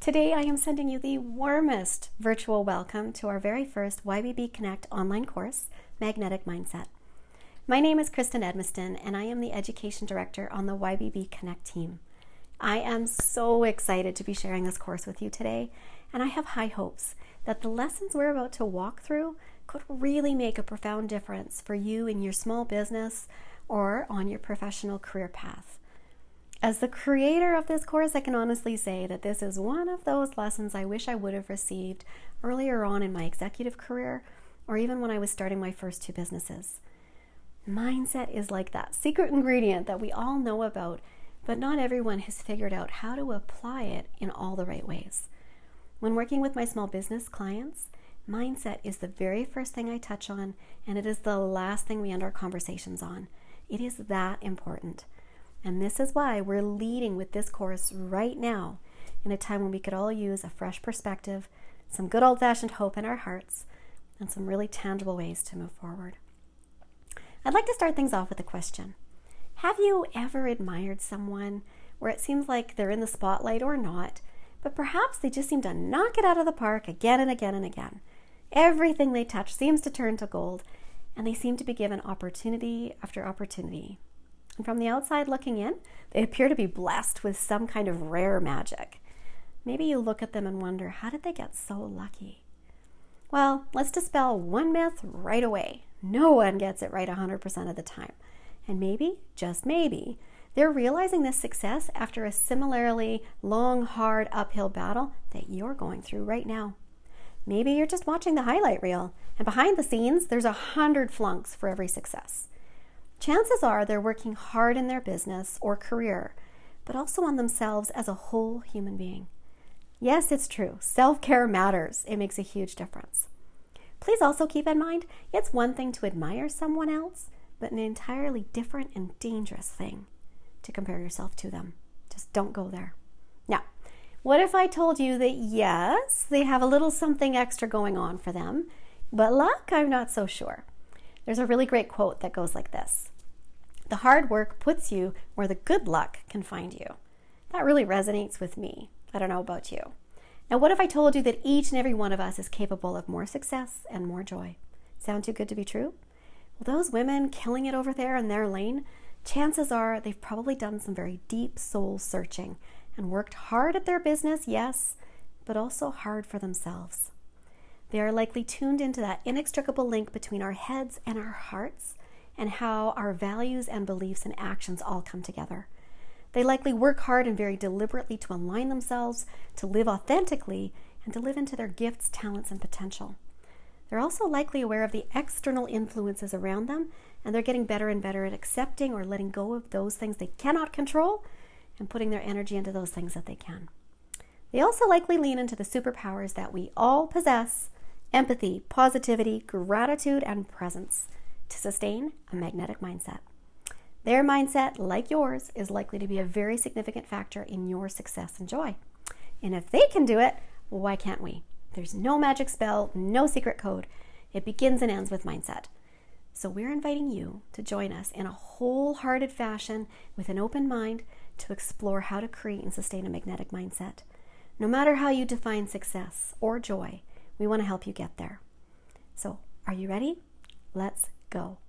Today I am sending you the warmest virtual welcome to our very first YBB Connect Online Course, Magnetic Mindset. My name is Kristen Edmiston and I am the Education Director on the YBB Connect team. I am so excited to be sharing this course with you today, and I have high hopes that the lessons we're about to walk through could really make a profound difference for you in your small business or on your professional career path. As the creator of this course, I can honestly say that this is one of those lessons I wish I would have received earlier on in my executive career, or even when I was starting my first two businesses. Mindset is like that secret ingredient that we all know about, but not everyone has figured out how to apply it in all the right ways. When working with my small business clients, mindset is the very first thing I touch on, and it is the last thing we end our conversations on. It is that important. And this is why we're leading with this course right now, in a time when we could all use a fresh perspective, some good old-fashioned hope in our hearts, and some really tangible ways to move forward. I'd like to start things off with a question. Have you ever admired someone where it seems like they're in the spotlight or not, but perhaps they just seem to knock it out of the park again and again and again? Everything they touch seems to turn to gold, and they seem to be given opportunity after opportunity. And from the outside looking in, they appear to be blessed with some kind of rare magic. Maybe you look at them and wonder, how did they get so lucky? Well, let's dispel one myth right away. No one gets it right 100% of the time. And maybe, just maybe, they're realizing this success after a similarly long, hard uphill battle that you're going through right now. Maybe you're just watching the highlight reel, and behind the scenes, there's 100 flunks for every success. Chances are they're working hard in their business or career, but also on themselves as a whole human being. Yes, it's true. Self-care matters. It makes a huge difference. Please also keep in mind, it's one thing to admire someone else, but an entirely different and dangerous thing to compare yourself to them. Just don't go there. Now, what if I told you that yes, they have a little something extra going on for them, but luck, I'm not so sure. There's a really great quote that goes like this: "The hard work puts you where the good luck can find you." That really resonates with me. I don't know about you. Now, what if I told you that each and every one of us is capable of more success and more joy? Sound too good to be true? Well, those women killing it over there in their lane, chances are they've probably done some very deep soul searching and worked hard at their business, yes, but also hard for themselves. They are likely tuned into that inextricable link between our heads and our hearts, and how our values and beliefs and actions all come together. They likely work hard and very deliberately to align themselves, to live authentically, and to live into their gifts, talents, and potential. They're also likely aware of the external influences around them, and they're getting better and better at accepting or letting go of those things they cannot control and putting their energy into those things that they can. They also likely lean into the superpowers that we all possess: empathy, positivity, gratitude, and presence, to sustain a magnetic mindset. Their mindset, like yours, is likely to be a very significant factor in your success and joy. And if they can do it, why can't we? There's no magic spell, no secret code. It begins and ends with mindset. So we're inviting you to join us in a wholehearted fashion with an open mind to explore how to create and sustain a magnetic mindset. No matter how you define success or joy, we want to help you get there. So, are you ready? Let's go.